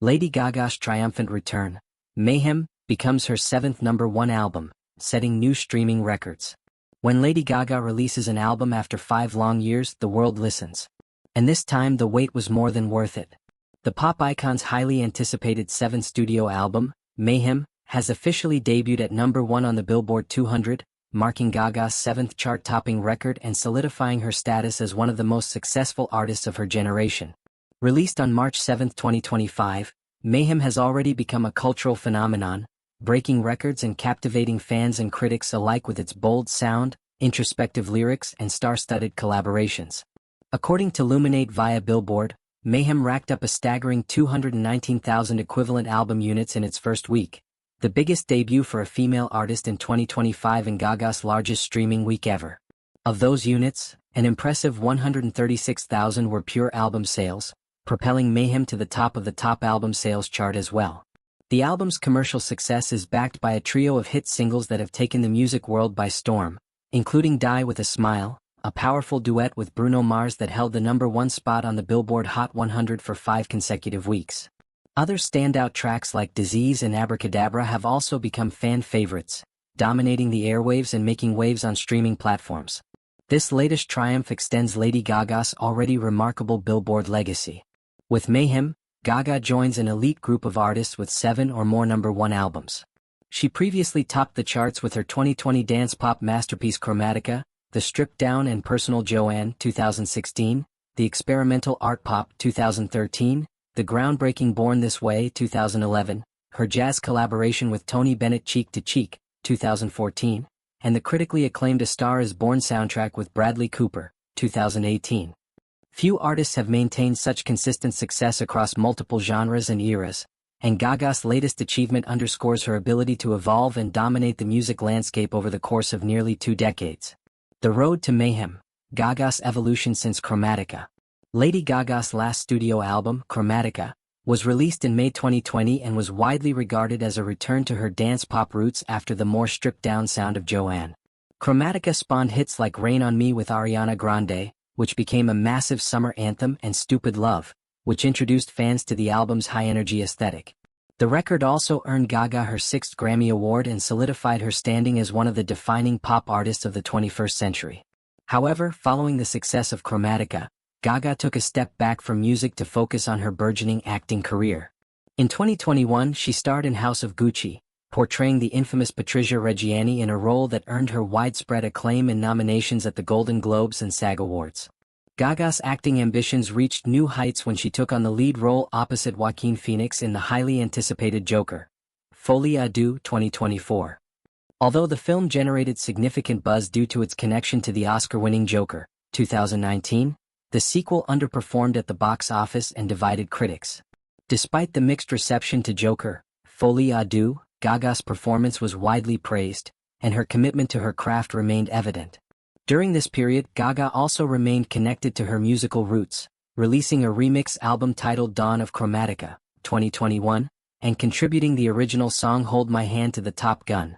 Lady Gaga's triumphant return, Mayhem, becomes her seventh #1 album, setting new streaming records. When Lady Gaga releases an album after 5 long years, the world listens. And this time the wait was more than worth it. The pop icon's highly anticipated 7th studio album, Mayhem, has officially debuted at #1 on the Billboard 200, marking Gaga's 7th chart-topping record and solidifying her status as one of the most successful artists of her generation. Released on March 7, 2025, Mayhem has already become a cultural phenomenon, breaking records and captivating fans and critics alike with its bold sound, introspective lyrics, and star-studded collaborations. According to Luminate via Billboard, Mayhem racked up a staggering 219,000 equivalent album units in its first week, the biggest debut for a female artist in 2025 and Gaga's largest streaming week ever. Of those units, an impressive 136,000 were pure album sales, propelling Mayhem to the top of the top album sales chart as well. The album's commercial success is backed by a trio of hit singles that have taken the music world by storm, including Die With a Smile, a powerful duet with Bruno Mars that held the #1 spot on the Billboard Hot 100 for 5 consecutive weeks. Other standout tracks like Disease and Abracadabra have also become fan favorites, dominating the airwaves and making waves on streaming platforms. This latest triumph extends Lady Gaga's already remarkable Billboard legacy. With Mayhem, Gaga joins an elite group of artists with 7 or more #1 albums. She previously topped the charts with her 2020 dance-pop masterpiece Chromatica, the stripped-down and personal Joanne 2016, the experimental art pop 2013, the groundbreaking Born This Way 2011, her jazz collaboration with Tony Bennett Cheek to Cheek 2014, and the critically acclaimed A Star Is Born soundtrack with Bradley Cooper 2018. Few artists have maintained such consistent success across multiple genres and eras, and Gaga's latest achievement underscores her ability to evolve and dominate the music landscape over the course of nearly 2 decades. The Road to Mayhem, Gaga's evolution since Chromatica. Lady Gaga's last studio album, Chromatica, was released in May 2020 and was widely regarded as a return to her dance-pop roots after the more stripped-down sound of Joanne. Chromatica spawned hits like Rain on Me with Ariana Grande, which became a massive summer anthem, and Stupid Love, which introduced fans to the album's high-energy aesthetic. The record also earned Gaga her 6th Grammy Award and solidified her standing as one of the defining pop artists of the 21st century. However, following the success of Chromatica, Gaga took a step back from music to focus on her burgeoning acting career. In 2021, she starred in House of Gucci, portraying the infamous Patricia Reggiani in a role that earned her widespread acclaim and nominations at the Golden Globes and SAG Awards. Gaga's acting ambitions reached new heights when she took on the lead role opposite Joaquin Phoenix in the highly anticipated Joker, Folie à Deux 2024. Although the film generated significant buzz due to its connection to the Oscar-winning Joker, 2019, the sequel underperformed at the box office and divided critics. Despite the mixed reception to Joker, Folie à Deux, Gaga's performance was widely praised, and her commitment to her craft remained evident. During this period, Gaga also remained connected to her musical roots, releasing a remix album titled Dawn of Chromatica, 2021, and contributing the original song Hold My Hand to the Top Gun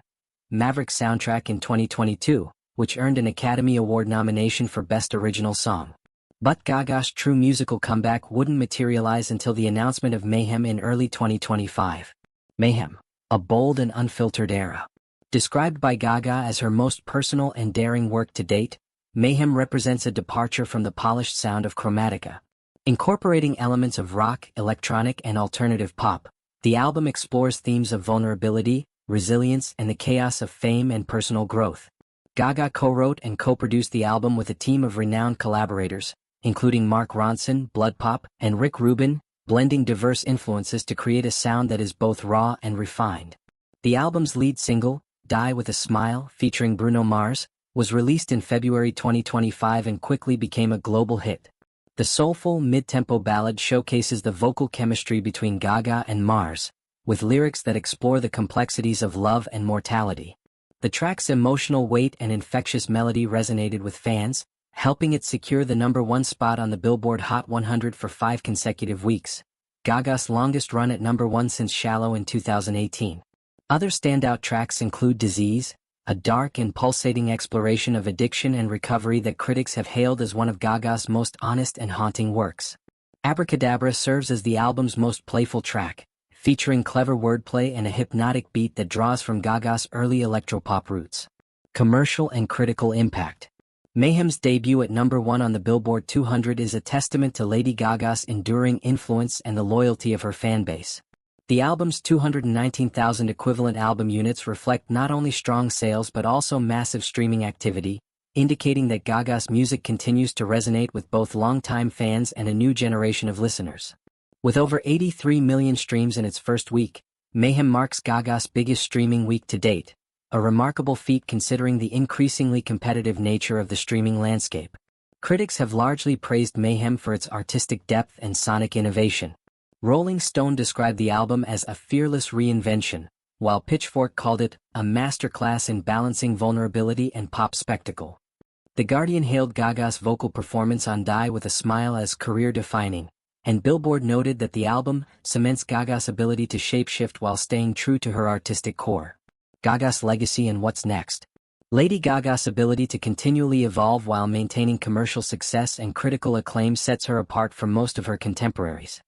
Maverick soundtrack in 2022, which earned an Academy Award nomination for Best Original Song. But Gaga's true musical comeback wouldn't materialize until the announcement of Mayhem in early 2025. Mayhem, a bold and unfiltered era. Described by Gaga as her most personal and daring work to date, Mayhem represents a departure from the polished sound of Chromatica. Incorporating elements of rock, electronic, and alternative pop, the album explores themes of vulnerability, resilience, and the chaos of fame and personal growth. Gaga co-wrote and co-produced the album with a team of renowned collaborators, including Mark Ronson, Blood Pop, and Rick Rubin, blending diverse influences to create a sound that is both raw and refined. The album's lead single, Die With a Smile, featuring Bruno Mars, was released in February 2025 and quickly became a global hit. The soulful, mid-tempo ballad showcases the vocal chemistry between Gaga and Mars, with lyrics that explore the complexities of love and mortality. The track's emotional weight and infectious melody resonated with fans, helping it secure the #1 spot on the Billboard Hot 100 for 5 consecutive weeks, Gaga's longest run at #1 since Shallow in 2018. Other standout tracks include Disease, a dark and pulsating exploration of addiction and recovery that critics have hailed as one of Gaga's most honest and haunting works. Abracadabra serves as the album's most playful track, featuring clever wordplay and a hypnotic beat that draws from Gaga's early electropop roots. Commercial and critical impact. Mayhem's debut at #1 on the Billboard 200 is a testament to Lady Gaga's enduring influence and the loyalty of her fanbase. The album's 219,000 equivalent album units reflect not only strong sales but also massive streaming activity, indicating that Gaga's music continues to resonate with both longtime fans and a new generation of listeners. With over 83 million streams in its first week, Mayhem marks Gaga's biggest streaming week to date, a remarkable feat considering the increasingly competitive nature of the streaming landscape. Critics have largely praised Mayhem for its artistic depth and sonic innovation. Rolling Stone described the album as a fearless reinvention, while Pitchfork called it a masterclass in balancing vulnerability and pop spectacle. The Guardian hailed Gaga's vocal performance on Die with a Smile as career-defining, and Billboard noted that the album cements Gaga's ability to shapeshift while staying true to her artistic core. Gaga's legacy and what's next. Lady Gaga's ability to continually evolve while maintaining commercial success and critical acclaim sets her apart from most of her contemporaries.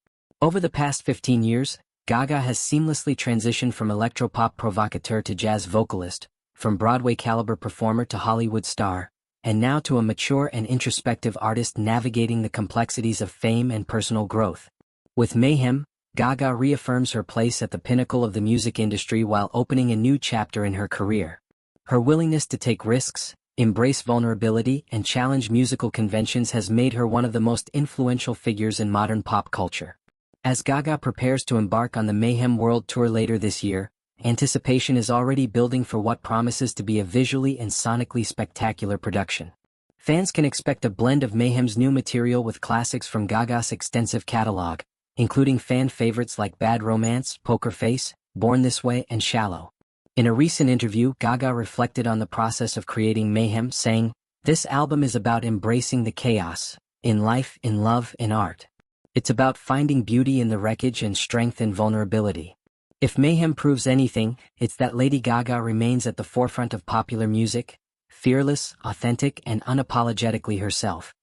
Over the past 15 years, Gaga has seamlessly transitioned from electropop provocateur to jazz vocalist, from Broadway-caliber performer to Hollywood star, and now to a mature and introspective artist navigating the complexities of fame and personal growth. With Mayhem, Gaga reaffirms her place at the pinnacle of the music industry while opening a new chapter in her career. Her willingness to take risks, embrace vulnerability, and challenge musical conventions has made her one of the most influential figures in modern pop culture. As Gaga prepares to embark on the Mayhem World Tour later this year, anticipation is already building for what promises to be a visually and sonically spectacular production. Fans can expect a blend of Mayhem's new material with classics from Gaga's extensive catalog, including fan favorites like Bad Romance, Poker Face, Born This Way, and Shallow. In a recent interview, Gaga reflected on the process of creating Mayhem, saying, "This album is about embracing the chaos, in life, in love, in art. It's about finding beauty in the wreckage and strength in vulnerability." If Mayhem proves anything, it's that Lady Gaga remains at the forefront of popular music, fearless, authentic, and unapologetically herself.